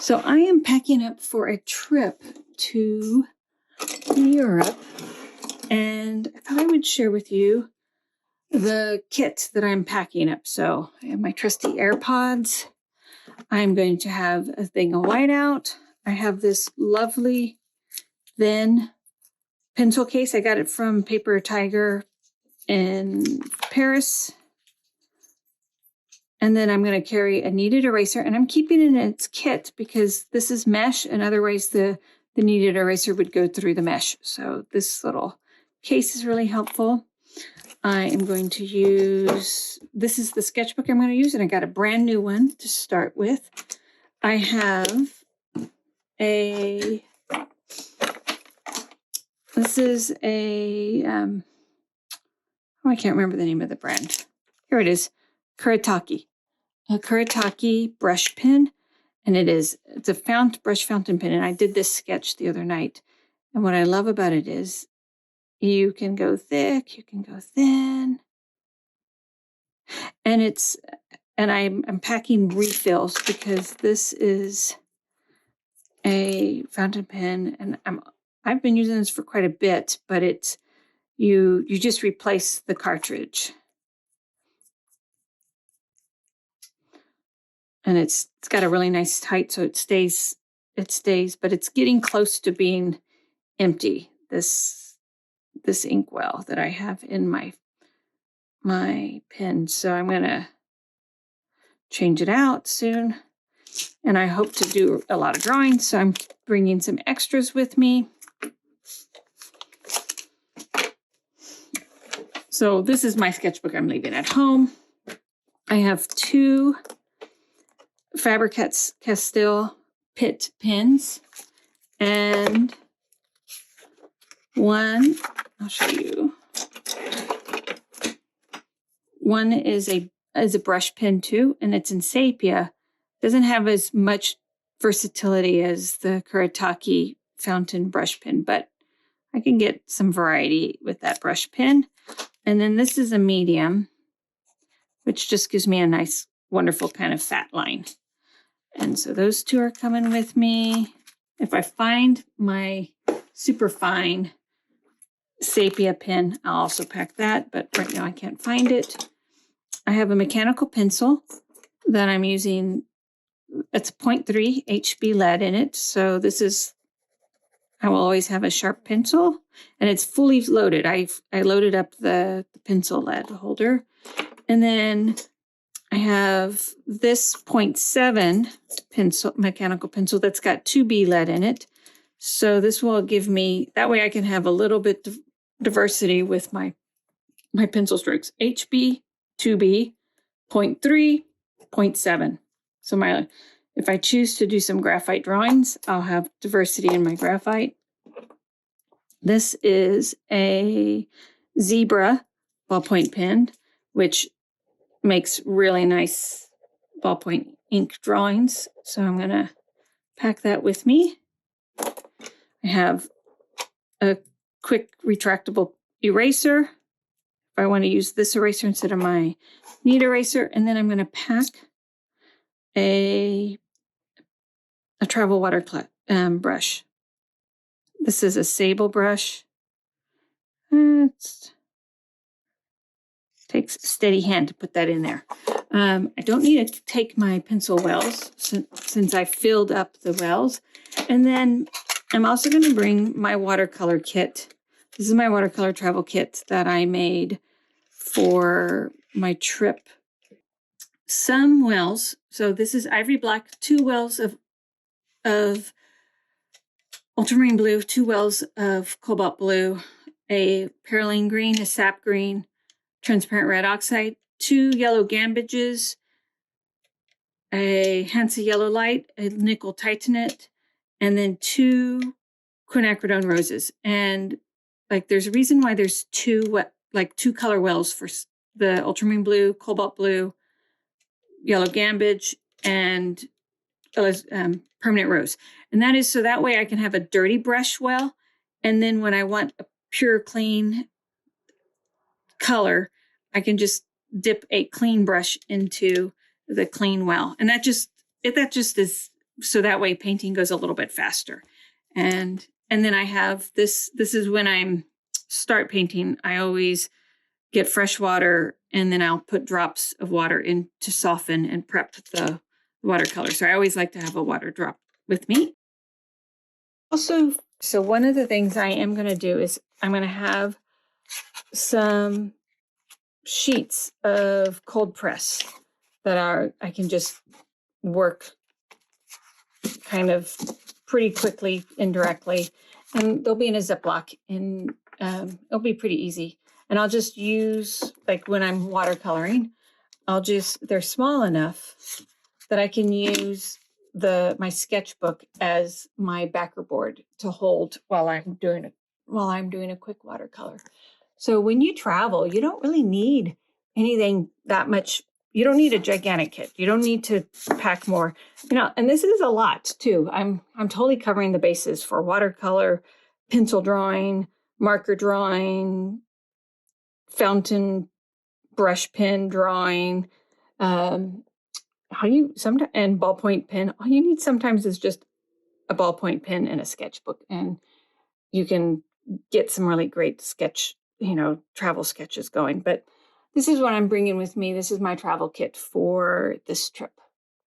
So I am packing up for a trip to Europe, and I thought I would share with you the kit that I'm packing up. So I have my trusty AirPods. I'm going to have a thing of whiteout. I have this lovely thin pencil case. I got it from Paper Tiger in Paris. And then I'm going to carry a kneaded eraser, and I'm keeping it in its kit because this is mesh, and otherwise the kneaded eraser would go through the mesh. So this little case is really helpful. I am going to use, this is the sketchbook I'm going to use, and I got a brand new one to start with. I have this is a, I can't remember the name of the brand. Here it is, Kuretake. A Kuretake brush pen, and it's a brush fountain pen, and I did this sketch the other night. And what I love about it is you can go thick, you can go thin, and I'm packing refills because this is a fountain pen, and I've been using this for quite a bit, but it's you just replace the cartridge. And it's got a really nice height, so it stays, but it's getting close to being empty, this inkwell that I have in my pen. So I'm going to change it out soon. And I hope to do a lot of drawings, so I'm bringing some extras with me. So this is my sketchbook I'm leaving at home. I have 2 Faber-Castell Pitt pens, and one, I'll show you. One is a brush pen too, and it's in sepia. Doesn't have as much versatility as the Kuretake fountain brush pen, but I can get some variety with that brush pen. And then this is a medium, which just gives me a nice, wonderful kind of fat line. And so those 2 are coming with me. If I find my super fine sepia pen, I'll also pack that, but right now I can't find it. I have a mechanical pencil that I'm using. It's 0.3 HB lead in it. So I will always have a sharp pencil, and it's fully loaded. I loaded up the pencil lead holder. And then I have this 0.7 mechanical pencil that's got 2B lead in it. So this will give me, that way I can have a little bit of diversity with my pencil strokes. HB, 2B, 0.3, 0.7. So if I choose to do some graphite drawings, I'll have diversity in my graphite. This is a Zebra ballpoint pen, which makes really nice ballpoint ink drawings. So I'm going to pack that with me. I have a quick retractable eraser if I want to use this eraser instead of my knead eraser. And then I'm going to pack a travel water brush. This is a sable brush. It takes a steady hand to put that in there. I don't need to take my pencil wells since I filled up the wells. And then I'm also going to bring my watercolor kit. This is my watercolor travel kit that I made for my trip. Some wells, so this is ivory black, 2 wells of ultramarine blue, 2 wells of cobalt blue, a perylene green, a sap green, transparent red oxide, 2 yellow gambages, a Hansa yellow light, a nickel titanate, and then 2 quinacridone roses. And there's a reason why there's 2 color wells for the ultramarine blue, cobalt blue, yellow gambage, and permanent rose. And that is so that way I can have a dirty brush well, and then when I want a pure clean color, I can just dip a clean brush into the clean well. And that just is so that way painting goes a little bit faster. And then I have this is when I'm start painting, I always get fresh water and then I'll put drops of water in to soften and prep the watercolor. So I always like to have a water drop with me. Also, so one of the things I am going to do is I'm going to have some sheets of cold press that I can just work kind of pretty quickly indirectly, and they'll be in a Ziploc, and it'll be pretty easy. And I'll just use, like when I'm watercoloring, they're small enough that I can use my sketchbook as my backer board to hold while I'm doing a quick watercolor. So when you travel, you don't really need anything that much. You don't need a gigantic kit. You don't need to pack more, and this is a lot too. I'm totally covering the bases for watercolor, pencil drawing, marker drawing, fountain brush pen drawing, and ballpoint pen. All you need sometimes is just a ballpoint pen and a sketchbook, and you can get some really great travel sketches going. But this is what I'm bringing with me. This is my travel kit for this trip.